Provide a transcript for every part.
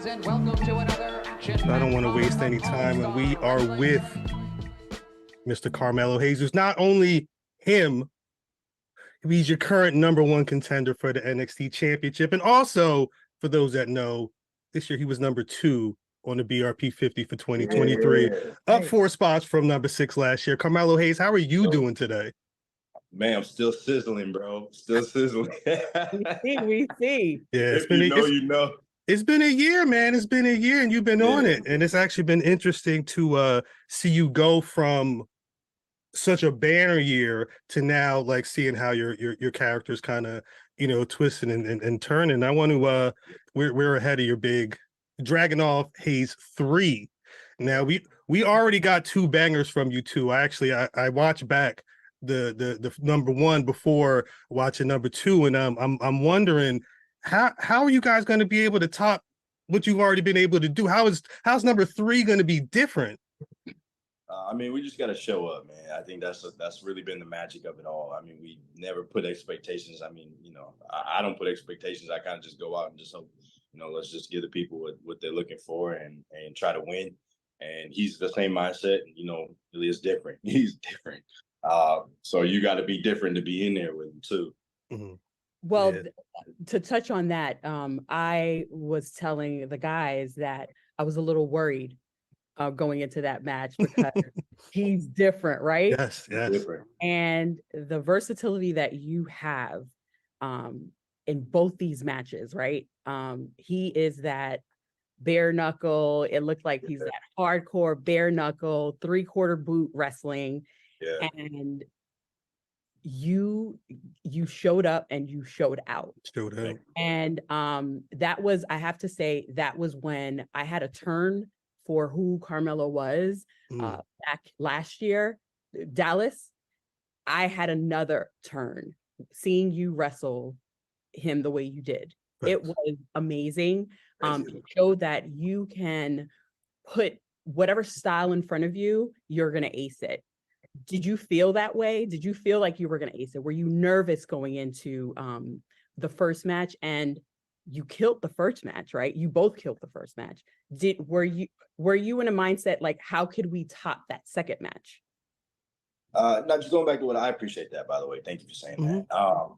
fans, and welcome to another. I don't want to waste any time, and we are with Mr. Carmelo Hayes, who's not only him, he's your current #1 contender for the NXT Championship, and also, for those that know, this year he was #2 on the BRP 50 for 2023, up 4 spots from #6 last year. Carmelo Hayes, how are you doing today? Man, I'm still sizzling, bro. Still sizzling. we see. Yeah, If you know. It's been a year, man. It's been a year, and you've been on it, and it's actually been interesting to see you go from such a banner year to now, like, seeing how your character's kind of, twisting and turning. I want to we're ahead of your big Dragunov-Hayes III. Now we already got 2 bangers from you too. I watched back the #1 before watching #2, and I'm wondering how are you guys going to be able to top what you've already been able to do? How's #3 going to be different? I mean, we just got to show up, man. I think that's really been the magic of it all. I mean, we never put expectations. I mean, I don't put expectations. I kind of just go out and just hope, let's just give the people what they're looking for and try to win. And he's the same mindset. Really is different. He's different. So you got to be different to be in there with him too. Mm-hmm. Well, to touch on that, I was telling the guys that I was a little worried going into that match because he's different, right? Yes. Different. And the versatility that you have in both these matches, right? He is that bare knuckle. It looked like he's that hardcore bare knuckle, 3/4 boot wrestling. Yeah. And you showed up and you showed out. And that was, I have to say, that was when I had a turn for who Carmelo was back last year, Dallas. I had another turn seeing you wrestle him the way you did. Right. It was amazing. It showed that you can put whatever style in front of you, you're gonna ace it. Did you feel that way? Did you feel like you were going to ace it? Were you nervous going into the first match? And you killed the first match, right? You both killed the first match. Were you in a mindset like, how could we top that second match? No, just going back to what I appreciate that, by the way. Thank you for saying that.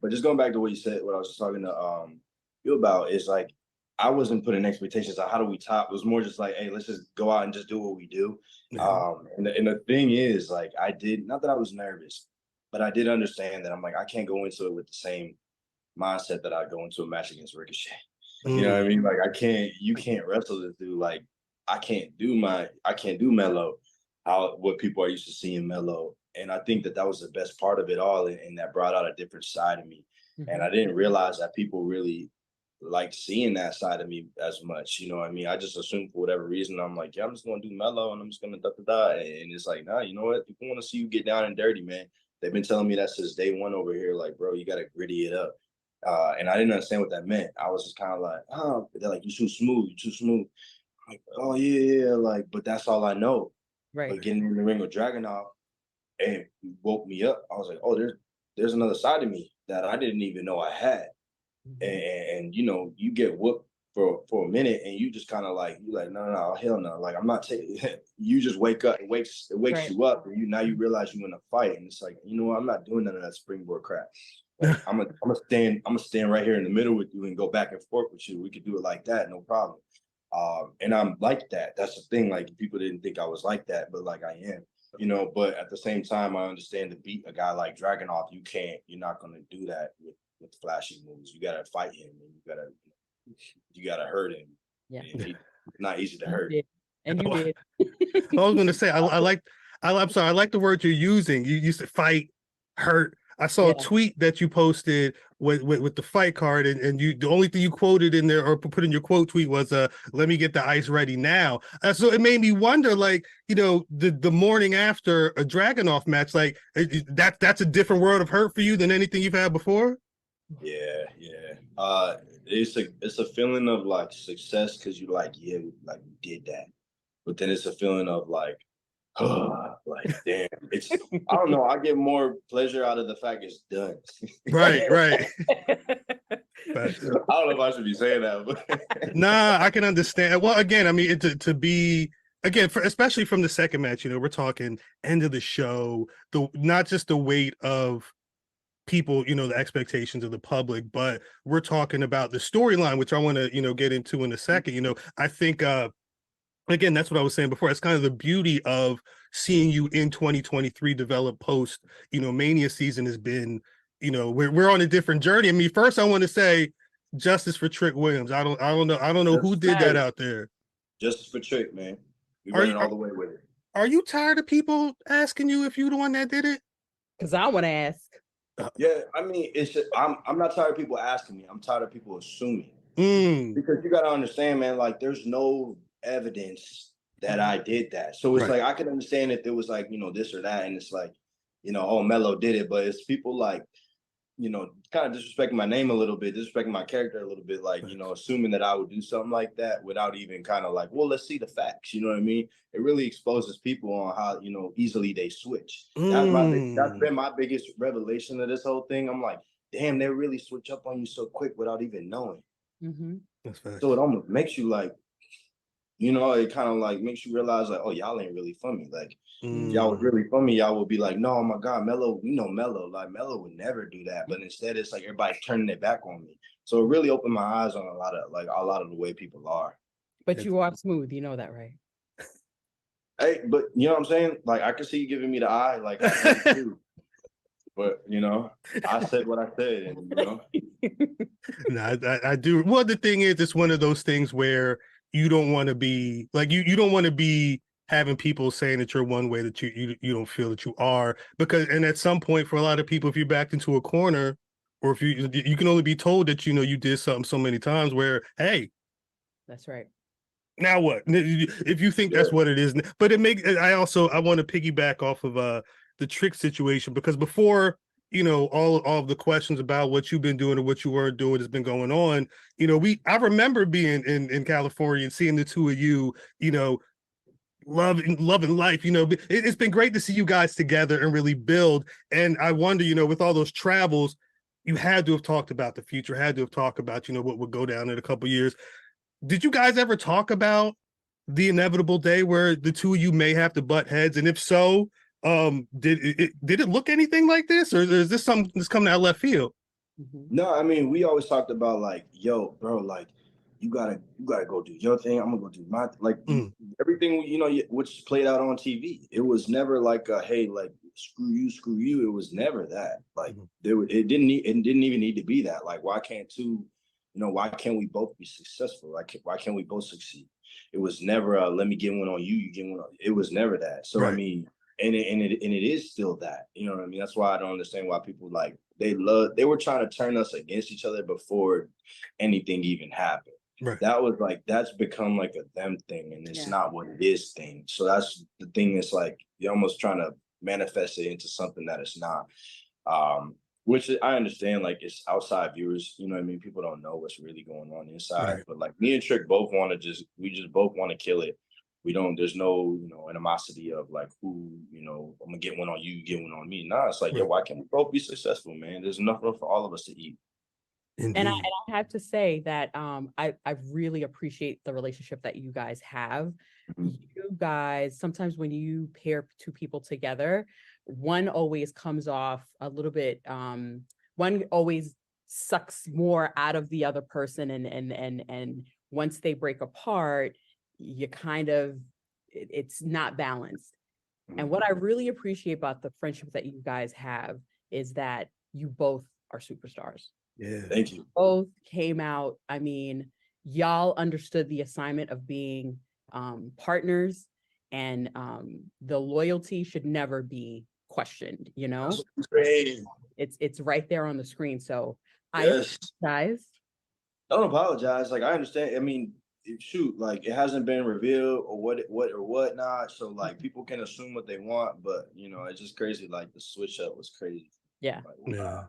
But just going back to what you said, what I was just talking to you about is like, I wasn't putting expectations on how do we top. It was more just like, hey, let's just go out and just do what we do. And the thing is, like, I did, not that I was nervous, but I did understand that I'm like, I can't go into it with the same mindset that I go into a match against Ricochet. You know what I mean? Like, you can't wrestle this dude. Like, I can't do Melo, what people are used to seeing Melo. And I think that was the best part of it all. And that brought out a different side of me. And I didn't realize that people really like seeing that side of me as much, you know what I mean? I just assumed for whatever reason, I'm like, yeah, I'm just gonna do Melo and I'm just gonna da. And it's like, nah, you know what? People want to see you get down and dirty, man. They've been telling me that since day one over here, like, bro, you gotta gritty it up. And I didn't understand what that meant. I was just kind of like, oh, they're like, you're too smooth. I'm like, oh yeah, like, but that's all I know. Right. But getting in the ring with Dragunov, and woke me up. I was like, oh, there's another side of me that I didn't even know I had. And you get whooped for a minute and you just kind of like, you're like, no, hell no. Like, I'm not taking you just wake up, it wakes you up, and now you realize you're in a fight. And it's like, you know what, I'm not doing none of that springboard crap. Like, I'm gonna stand right here in the middle with you and go back and forth with you. We could do it like that, no problem. And I'm like that. That's the thing. Like, people didn't think I was like that, but like, I am. But at the same time, I understand to beat a guy like Dragunov, you're not gonna do that with flashy moves. You gotta fight him, and you gotta hurt him. Yeah, it's not easy to hurt. And you did. I was gonna say, I'm sorry, I like the word you're using. You used to fight, hurt. I saw a tweet that you posted with the fight card, and the only thing you quoted in there or put in your quote tweet was let me get the ice ready now. So it made me wonder, like, the morning after a Dragunov match, like, that's a different world of hurt for you than anything you've had before. Yeah. It's a feeling of like success because you're like, yeah, like we did that. But then it's a feeling of like, Like, damn, it's, I don't know. I get more pleasure out of the fact it's done. Right. But I don't know if I should be saying that, but nah, I can understand. Well, again, I mean, to be again, especially from the second match, we're talking end of the show, not just the weight of people, the expectations of the public, but we're talking about the storyline, which I want to, get into in a second. I think, again, that's what I was saying before. It's kind of the beauty of seeing you in 2023 develop post, Mania season has been, we're on a different journey. I mean, first I want to say justice for Trick Williams. I don't know who did that out there. Justice for Trick, man. We running all the way with it. Are you tired of people asking you if you're the one that did it? Because I want to ask. Yeah, I mean, it's just, I'm not tired of people asking me. I'm tired of people assuming. Because you got to understand, man, like there's no evidence that I did that. So it's like, I can understand if there was like, this or that. And it's like, oh, Melo did it. But it's people like, kind of disrespecting my name a little bit, disrespecting my character a little bit, like, assuming that I would do something like that without even kind of like, well, let's see the facts. You know what I mean? It really exposes people on how, easily they switch. That's been my biggest revelation of this whole thing. I'm like, damn, they really switch up on you so quick without even knowing. So it almost makes you like, it kind of like makes you realize like, oh, y'all ain't really for me. Like, if y'all was really for me, y'all would be like, no, oh my God, Melo, we know Melo. Like, Melo would never do that. But instead, it's like everybody's turning their back on me. So it really opened my eyes on a lot of the way people are. But you are smooth, you know that, right? Hey, but you know what I'm saying? Like, I can see you giving me the eye, like, I do. But I said what I said, and No, I do. Well, the thing is, it's one of those things where you don't want to be like you don't want to be having people saying that you're one way that you don't feel that you are, because and at some point for a lot of people, if you're backed into a corner, or if you can only be told that you did something so many times where, hey, that's right. Now what? If you think that's what it is, but it makes. I want to piggyback off of the Trick situation, because before all of the questions about what you've been doing or what you weren't doing has been going on. I remember being in California and seeing the two of you, loving life. It's been great to see you guys together and really build. And I wonder, with all those travels, you had to have talked about the future, had to have talked about, what would go down in a couple of years. Did you guys ever talk about the inevitable day where the two of you may have to butt heads? And if so, did it look anything like this, or is this something that's coming out of left field? No, I mean, we always talked about like, yo, bro, like you gotta go do your thing. I'm gonna go do my everything. Which played out on TV. It was never like, hey, like screw you. It was never that. Like it didn't even need to be that. Like, why can't we both be successful? Why can't we both succeed? It was never let me get one on you, you get one on. It was never that. So I mean. And it is still that, you know what I mean? That's why I don't understand why people like they were trying to turn us against each other before anything even happened. Right. That was like, that's become like a them thing, and it's not what it is thing. So that's the thing. It's like you're almost trying to manifest it into something that it's not. Which I understand, like it's outside viewers, you know what I mean? People don't know what's really going on inside. Right. But like me and Trick both want to we both want to kill it. There's no, animosity of like who, I'm gonna get one on you, you get one on me. Nah, it's like, yo, why can't we both be successful, man? There's enough for all of us to eat. And I have to say that I really appreciate the relationship that you guys have. You guys, sometimes when you pair two people together, one always comes off a little bit, one always sucks more out of the other person, and once they break apart, you kind of, it's not balanced. And what I really appreciate about the friendship that you guys have is that you both are superstars. Yeah, thank you. Both came out. I mean, y'all understood the assignment of being partners, and the loyalty should never be questioned. That's great. It's right there on the screen. So I apologize. Don't apologize. Like, I understand. I mean, shoot, like it hasn't been revealed or whatnot. So like people can assume what they want, but it's just crazy. Like the switch up was crazy. Yeah. Like, yeah.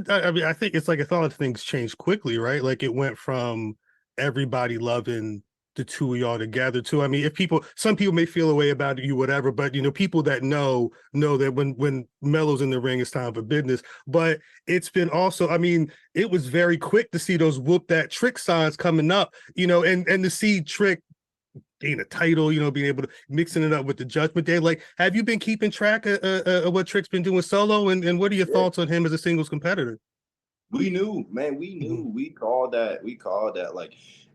I mean, I think it's like a lot of things changed quickly, right? Like it went from everybody loving the two of y'all together too. I mean, some people may feel a way about you, whatever, but people that know that when Melo's in the ring, it's time for business. But it's been also, I mean, it was very quick to see those whoop that Trick signs coming up, and to see Trick gain a title, being able to mixing it up with the Judgment Day. Like, have you been keeping track of what Trick's been doing solo, and what are your thoughts on him as a singles competitor? We knew, man. We knew. Mm-hmm. We called that. Like,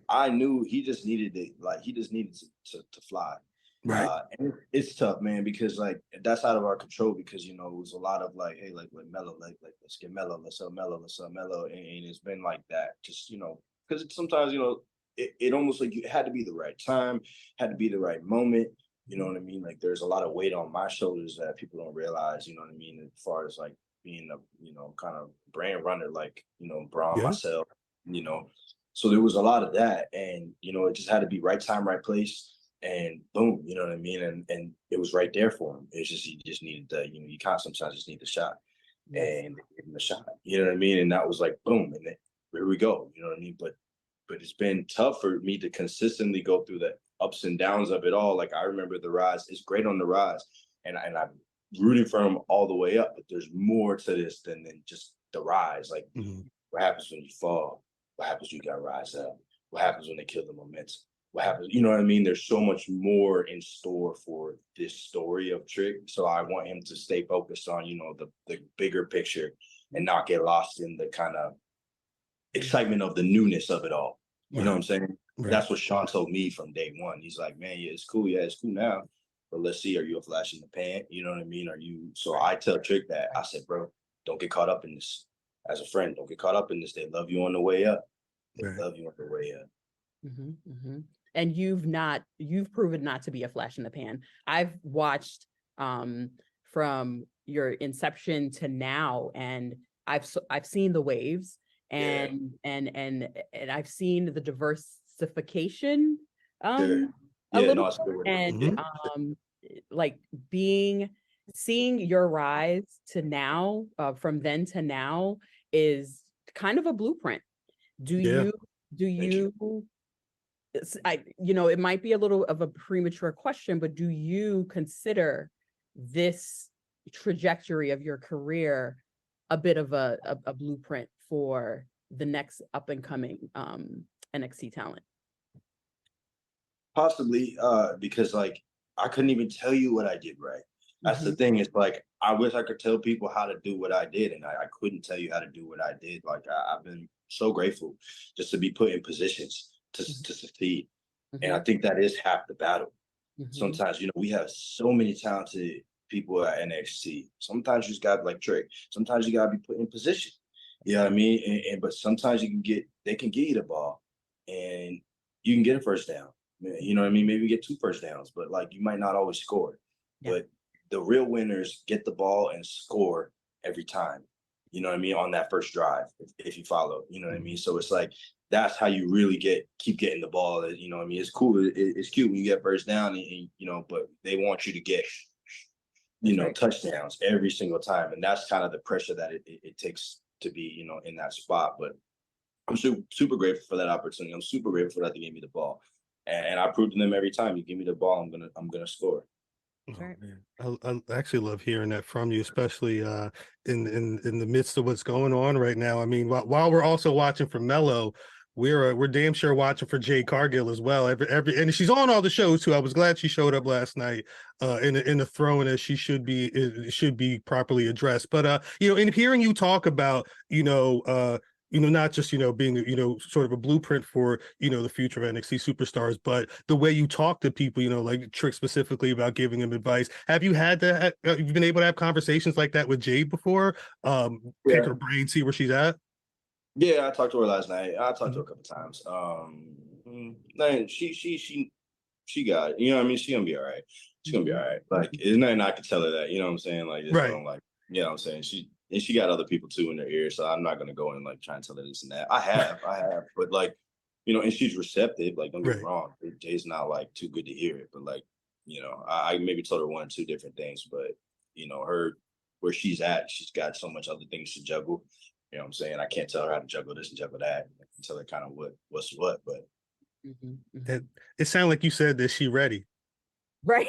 I knew he just needed to fly. Right. And it's tough, man, because like that's out of our control. Because it was a lot of like, hey, like Melo, like let's get Melo, let's sell Melo, and it's been like that. Just because sometimes it almost like it had to be the right time, had to be the right moment. You know what I mean? Like there's a lot of weight on my shoulders that people don't realize. You know what I mean? As far as like being a kind of brand runner, like Braun, myself, so there was a lot of that, and it just had to be right time, right place, and boom, you know what I mean, and it was right there for him. It's just he just needed the you sometimes just need the shot, and give him a shot, you know what I mean, and that was like boom, and then here we go, you know what I mean, but it's been tough for me to consistently go through the ups and downs of it all. Like I remember the rise; it's great on the rise, and I'm rooting for him all the way up, but there's more to this than just the rise. Like what happens when you fall? What happens when you got rise up? What happens when they kill the momentum? What happens? You know what I mean? There's so much more in store for this story of Trick. So I want him to stay focused on, the bigger picture and not get lost in the kind of excitement of the newness of it all. You know what I'm saying? Right. That's what Sean told me from day one. He's like, man, yeah, it's cool. Yeah, it's cool now. But let's see, are you a flash in the pan? You know what I mean? So I tell Trick that. I said, bro, don't get caught up in this. As a friend, don't get caught up in this. They love you on the way up. They love you on the way up. Mm-hmm, mm-hmm. And you've proven not to be a flash in the pan. I've watched from your inception to now, and I've seen the waves, and I've seen the diversification a little, and like seeing your rise to now, from then to now, is kind of a blueprint. Do you it might be a little of a premature question, but do you consider this trajectory of your career a bit of a blueprint for the next up and coming NXT talent? Possibly, because like I couldn't even tell you what I did right. That's the thing. It's like I wish I could tell people how to do what I did, and I couldn't tell you how to do what I did. Like I've been so grateful just to be put in positions to succeed, and I think that is half the battle. Sometimes we have so many talented people at NXT. Sometimes you just got like Trick. Sometimes you gotta be put in position. You know what I mean? But sometimes they can give you the ball, and you can get a first down. You know what I mean? Maybe get 2 first downs, but like you might not always score. But the real winners get the ball and score every time. You know what I mean? On that first drive, if you follow, you know what I mean? So it's like, that's how you really keep getting the ball. You know what I mean? It's cool. It's cute when you get first down, and but they want you to get, touchdowns every single time. And that's kind of the pressure that it takes to be, in that spot. But I'm super grateful for that opportunity. I'm super grateful that they gave me the ball. And I prove to them every time you give me the ball, I'm gonna score. Oh, man. I actually love hearing that from you, especially in the midst of what's going on right now. I mean, while we're also watching for Melo, we're damn sure watching for Jade Cargill as well. And she's on all the shows too. I was glad she showed up last night in the throne, as she should be properly addressed. But in hearing you talk about not just, being, sort of a blueprint for, the future of NXT superstars, but the way you talk to people, like Trick specifically about giving them advice. Have you you've been able to have conversations like that with Jade before? Pick her brain, see where she's at? Yeah, I talked to her last night. I talked to her a couple times. She got it. You know what I mean? She's gonna be all right. She's gonna be all right. Like, there's nothing I can tell her that. You know what I'm saying? Like, just don't you know what I'm saying? She got other people too in her ear, so I'm not gonna go and like try and tell her this and that. I have, but like, and she's receptive. Like, don't get me wrong. Jay's not like too good to hear it, but like, I maybe told her 1 or 2 different things, but her where she's at, she's got so much other things to juggle. You know what I'm saying? I can't tell her how to juggle this and juggle that. I can tell her kind of what's what, but It sounded like you said that she ready. Right.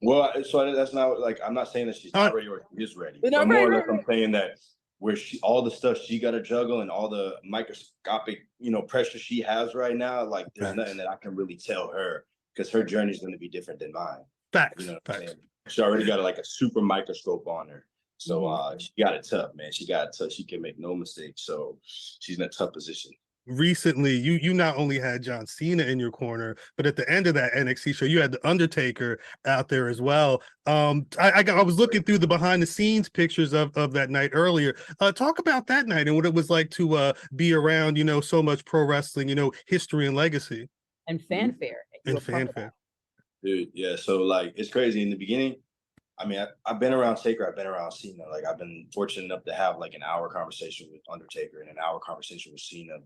Well, so that's not like, I'm not saying that she's not ready or she is ready. No, But more or less I'm saying that where all the stuff she got to juggle and all the microscopic, pressure she has right now, like there's nothing that I can really tell her because her journey is going to be different than mine. Facts. You know what I'm saying? She already got like a super microscope on her. So she got it tough, man. She got it tough. She can make no mistakes. So she's in a tough position. Recently, you not only had John Cena in your corner, but at the end of that NXT show, you had the Undertaker out there as well. I was looking through the behind the scenes pictures of that night earlier. Talk about that night and what it was like to be around, so much pro wrestling, history and legacy and fanfare. Dude, yeah. So like it's crazy in the beginning. I mean, I've been around Taker, I've been around Cena. Like I've been fortunate enough to have like an hour conversation with Undertaker and an hour conversation with Cena,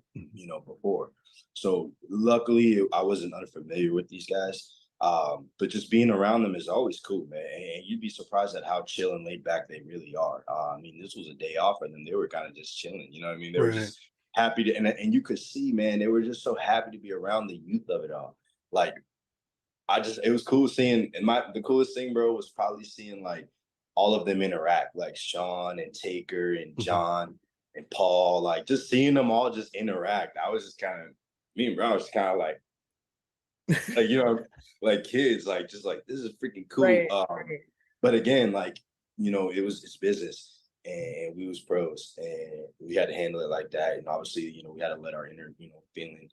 before. So luckily I wasn't unfamiliar with these guys. But just being around them is always cool, man. And you'd be surprised at how chill and laid back they really are. I mean, this was a day off for them. They were kind of just chilling, you know what I mean? They were just happy to, and you could see, man, they were just so happy to be around the youth of it all. Like, it was cool seeing, and the coolest thing, bro, was probably seeing like all of them interact, like Sean and Taker and John and Paul, like just seeing them all just interact. I was just kind of, me and Brown was kind of like, like kids, like just like, this is freaking cool. Right. But again, like, it's business and we was pros and we had to handle it like that. And obviously, we had to let our inner, feeling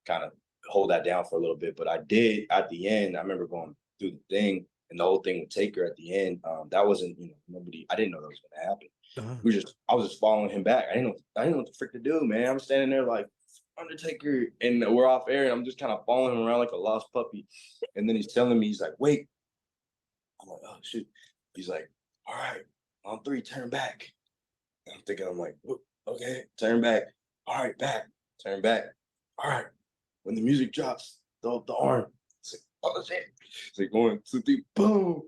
kind of hold that down for a little bit. But I did at the end. I remember going through the thing and the whole thing with Taker at the end. That wasn't, I didn't know that was going to happen. I was just following him back. I didn't know what the frick to do, man. I'm standing there like Undertaker and we're off air and I'm just kind of following him around like a lost puppy. And then he's telling me, he's like, wait. I'm like, oh shoot. He's like, all right, on 3, turn back. And I'm thinking, I'm like, okay, turn back. All right, back, turn back. All right. When the music drops, the arm, it's like, oh shit. It's like 1, 2, 3, boom.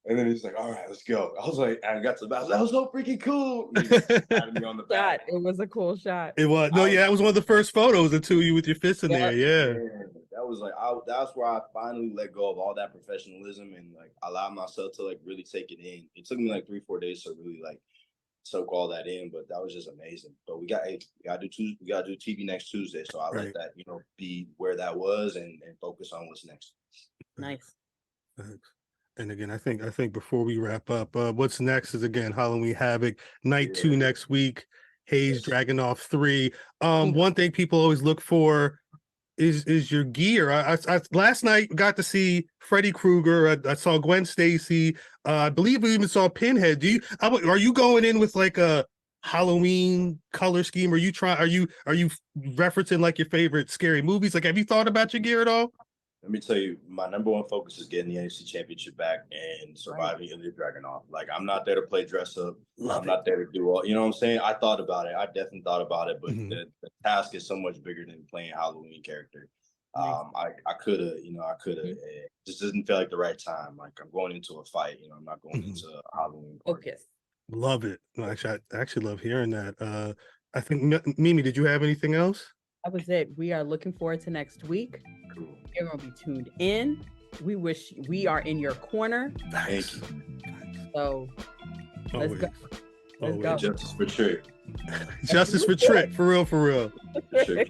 And then he's like, all right, let's go. I was like, I got to the back. That was so freaking cool. He just patted me on the back. It was a cool shot. It was. No, that was one of the first photos of you with your fist in there. Yeah. That was like, that's where I finally let go of all that professionalism and like allow myself to like really take it in. It took me like 3-4 days to really like soak all that in, but that was just amazing. But we gotta do TV next Tuesday, so I let that be where that was and focus on what's next. Nice. And again, I think before we wrap up, what's next is again Halloween Havoc Night 2 next week. Hayes Dragunov 3. One thing people always look for is your gear. I last night got to see Freddy Krueger. I saw Gwen Stacy. I believe we even saw Pinhead. Are you going in with like a Halloween color scheme? Are you referencing like your favorite scary movies? Like, have you thought about your gear at all? Let me tell you, my number one focus is getting the NXT Championship back and surviving Ilja Dragunov. Like, I'm not there to play dress up. I'm not there to do all, you know what I'm saying? I thought about it. I definitely thought about it, but the task is so much bigger than playing a Halloween character. I could have, it just doesn't feel like the right time. Like, I'm going into a fight, I'm not going into a Halloween party. Focus. Love it. No, actually, I actually love hearing that. I think, Mimi, did you have anything else? That was it. We are looking forward to next week. Cool. You're going to be tuned in. We are in your corner. Thank you. So let's go. Let's go. Justice for Trick. Justice for Trick. For real. For sure.